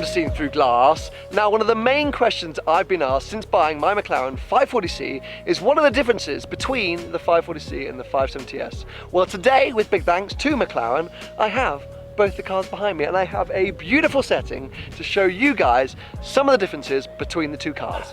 to seeing through glass. Now, one of the main questions I've been asked since buying my McLaren 540C is what are the differences between the 540C and the 570S? Well, today, with big thanks to McLaren, I have both the cars behind me and I have a beautiful setting to show you guys some of the differences between the two cars.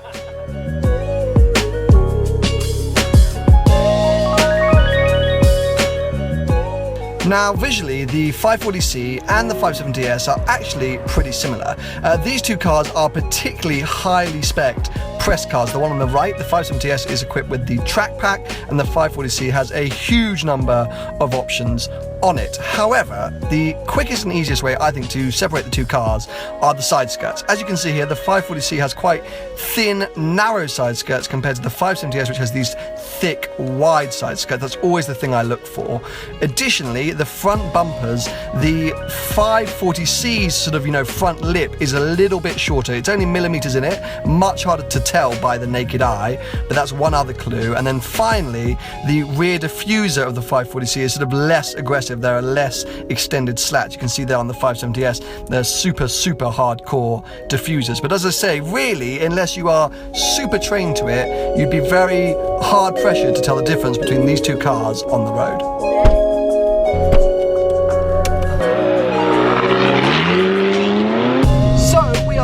Now, visually, the 540C and the 570S are actually pretty similar. These two cars are particularly highly spec'd press cars. The one on the right, the 570S, is equipped with the track pack, and the 540C has a huge number of options on it. However, the quickest and easiest way, I think, to separate the two cars are the side skirts. As you can see here, the 540C has quite thin, narrow side skirts compared to the 570S, which has these thick, wide side skirts. That's always the thing I look for. Additionally, the front bumpers, the 540C's sort of, front lip is a little bit shorter. It's only millimeters in it, much harder to tell by the naked eye, but that's one other clue. And then finally, the rear diffuser of the 540C is sort of less aggressive. There are less extended slats. You can see there on the 570S, they're super hardcore diffusers. But as I say, really, unless you are super trained to it, you'd be very hard pressured to tell the difference between these two cars on the road.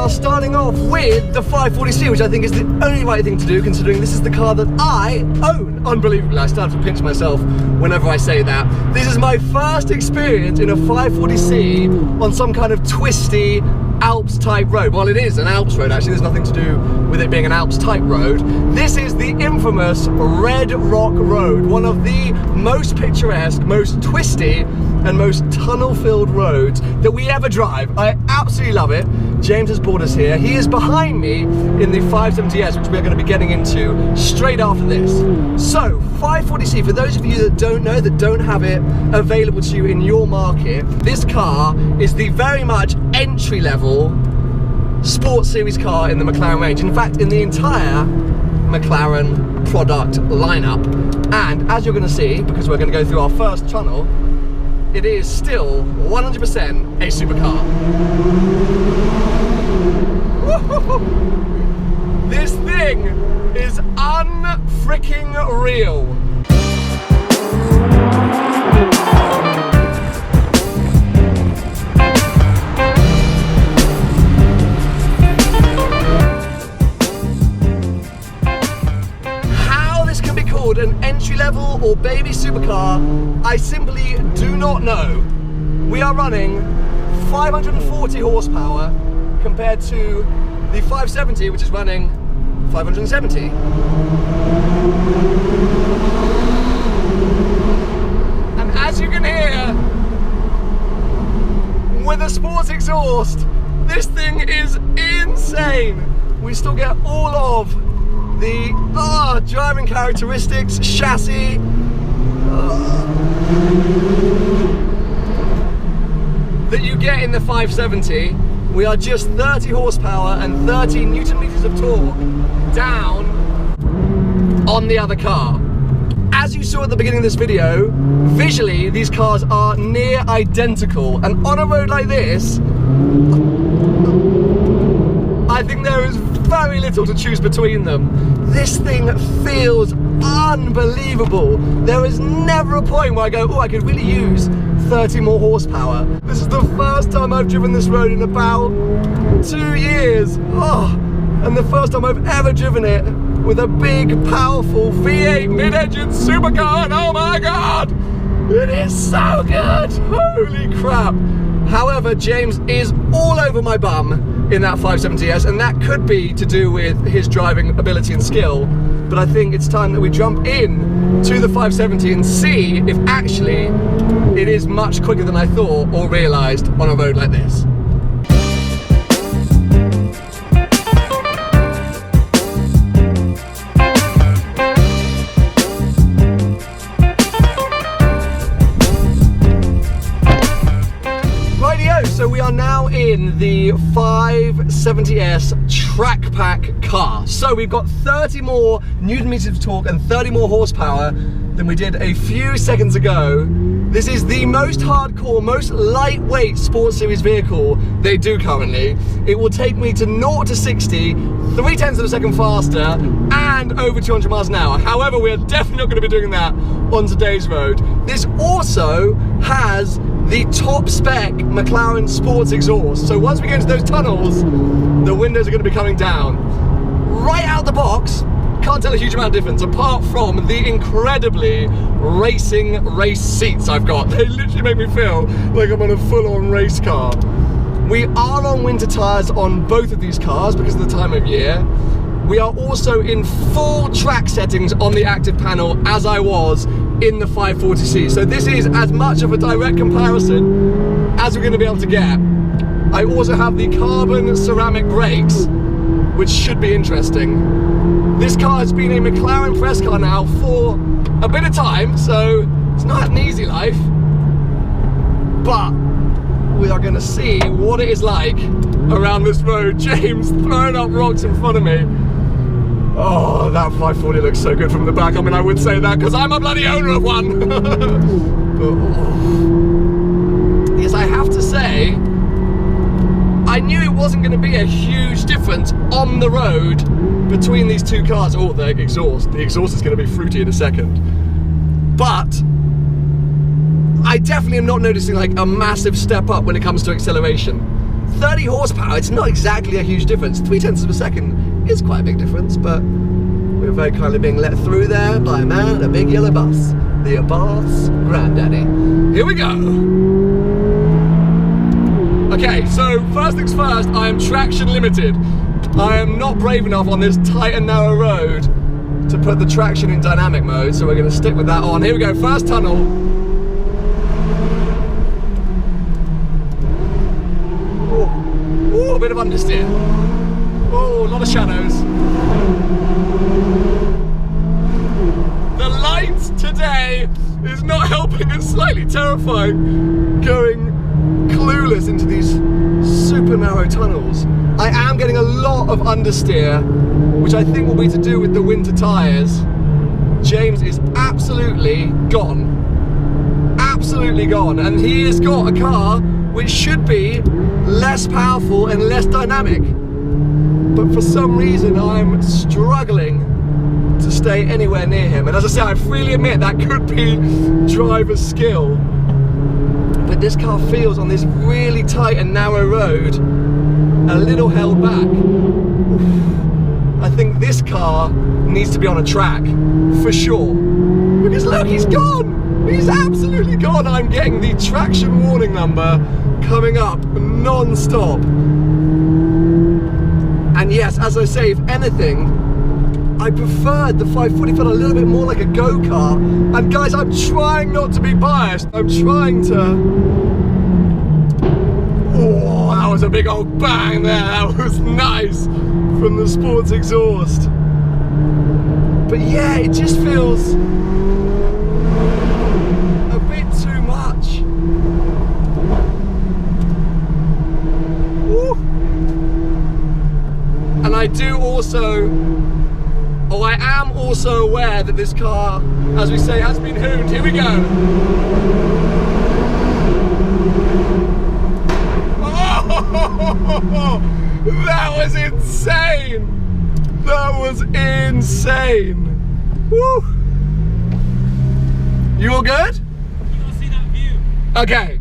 Starting off with the 540C, which I think is the only right thing to do, considering this is the car that I own. Unbelievably, I start to pinch myself whenever I say that. This is my first experience in a 540C on some kind of twisty Alps type road. Well, it is an Alps road, actually. There's nothing to do with it being an Alps type road. This is the infamous Red Rock Road, one of the most picturesque, most twisty, and most tunnel-filled roads that we ever drive. I absolutely love it. James has brought us here. He is behind me in the 570S, which we're going to be getting into straight after this. So, 540C, for those of you that don't know, that don't have it available to you in your market, this car is the very much entry-level sports series car in the McLaren range. In fact, in the entire McLaren product lineup. And as you're going to see, because we're going to go through our first tunnel, it is still 100% a supercar. This thing is unfreaking real. How this can be called an entry-level or baby supercar, I simply do not know. We are running 540 horsepower compared to the 570, which is running 570. And as you can hear, with a sports exhaust, this thing is insane. We still get all of the driving characteristics, chassis, that you get in the 570. We are just 30 horsepower and 30 Newton meters of torque down on the other car. As you saw at the beginning of this video, visually these cars are near identical, and on a road like this, I think there is very little to choose between them. This thing feels unbelievable. There is never a point where I go, oh, I could really use 30 more horsepower. This is the first time I've driven this road in about 2 years. And the first time I've ever driven it with a big, powerful V8 mid-engine supercar, and oh my god, it is so good. Holy crap. However, James is all over my bum in that 570S, and that could be to do with his driving ability and skill, but I think it's time that we jump in to the 570 and see if actually it is much quicker than I thought or realised on a road like this. So we are now in the 570S track pack car. So we've got 30 more Newton meters of torque and 30 more horsepower than we did a few seconds ago. This is the most hardcore, most lightweight Sports Series vehicle they do currently. It will take me to 0 to 60, 0.3 of a second faster, and over 200 miles an hour. However, we are definitely not going to be doing that on today's road. This also has the top spec McLaren sports exhaust. So once we get into those tunnels, the windows are going to be coming down. Right out the box, can't tell a huge amount of difference apart from the incredibly racing race seats I've got. They literally make me feel like I'm on a full-on race car. We are on winter tyres on both of these cars because of the time of year. We are also in full track settings on the active panel as I was in the 540C. So this is as much of a direct comparison as we're going to be able to get. I also have the carbon ceramic brakes, which should be interesting. This car has been a McLaren press car now for a bit of time, so it's not an easy life. But we are going to see what it is like around this road. James throwing up rocks in front of me. Oh, that 540 looks so good from the back. I mean, I would say that because I'm a bloody owner of one. But, oh. Yes, I have to say, I knew it wasn't going to be a huge difference on the road between these two cars. Oh, the exhaust. The exhaust is going to be fruity in a second. But I definitely am not noticing like a massive step up when it comes to acceleration. 30 horsepower, it's not exactly a huge difference. 0.3 of a second is quite a big difference, but we're very kindly being let through there by a man in a big yellow bus. The Abarth's granddaddy. Here we go. Okay, so first things first, I am traction limited. I am not brave enough on this tight and narrow road to put the traction in dynamic mode, so we're going to stick with that on. Here we go, first tunnel. Ooh, a bit of understeer. Oh, a lot of shadows. The light today is not helping. It's slightly terrifying going clueless into these super narrow tunnels. I am getting a lot of understeer, which I think will be to do with the winter tyres. James is absolutely gone. Absolutely gone. And he has got a car which should be less powerful and less dynamic. But for some reason I'm struggling to stay anywhere near him. And as I say, I freely admit that could be driver's skill. But this car feels on this really tight and narrow road a little held back. I think this car needs to be on a track for sure. Because look, he's gone. He's absolutely gone. I'm getting the traction warning number coming up non-stop. And yes, as I say, if anything, I preferred the 540, felt a little bit more like a go-kart. And guys, I'm trying not to be biased. I'm trying to... Oh, that was a big old bang there. That was nice from the sports exhaust. But yeah, it just feels a bit too much. Woo. And I do also, I am also aware that this car, as we say, has been hooned. Here we go. Oh, that was insane. That was insane. Woo. You all good? You want to see that view? Okay.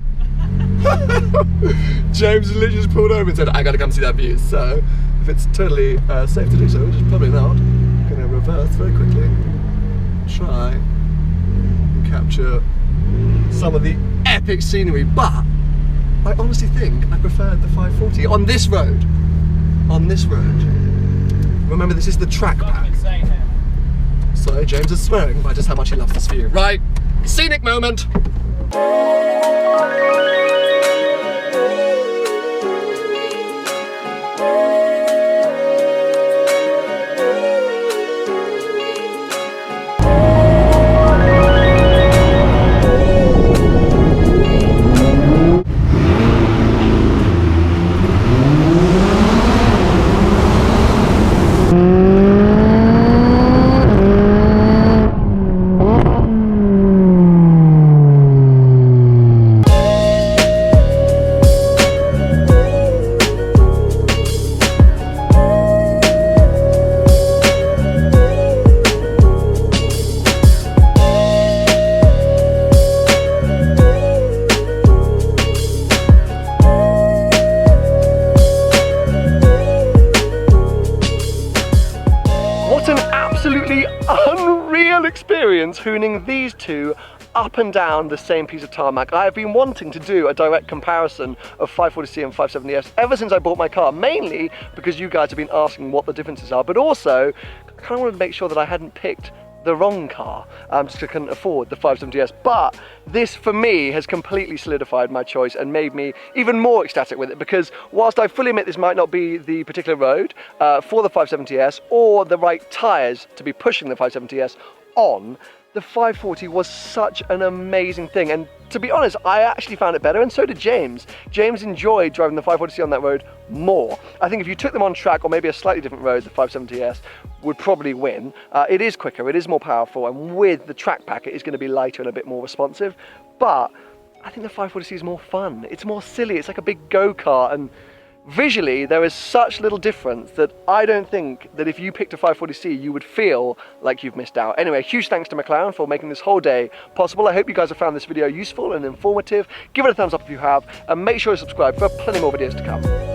James literally just pulled over and said, I gotta come see that view. So, if it's totally safe to do so, which is probably not, I'm gonna reverse very quickly. Try and capture some of the epic scenery, but I honestly think I preferred the 540 on this road. On this road. Remember, this is the track pack. So James is swearing by just how much he loves this view. Right, scenic moment. the unreal experience hooning these two up and down the same piece of tarmac. I have been wanting to do a direct comparison of 540C and 570S ever since I bought my car, mainly because you guys have been asking what the differences are, but also I kind of wanted to make sure that I hadn't picked the wrong car, just I couldn't afford the 570S. But this, for me, has completely solidified my choice and made me even more ecstatic with it, because whilst I fully admit this might not be the particular road for the 570S or the right tyres to be pushing the 570S on, the 540 was such an amazing thing. And to be honest, I actually found it better, and so did James. James enjoyed driving the 540C on that road more. I think if you took them on track, or maybe a slightly different road, the 570S would probably win. It is quicker, it is more powerful, and with the track pack, it is going to be lighter and a bit more responsive. But I think the 540C is more fun. It's more silly. It's like a big go-kart, and visually, there is such little difference that I don't think that if you picked a 540C, you would feel like you've missed out. Anyway, huge thanks to McLaren for making this whole day possible. I hope you guys have found this video useful and informative. Give it a thumbs up if you have, and make sure to subscribe for plenty more videos to come.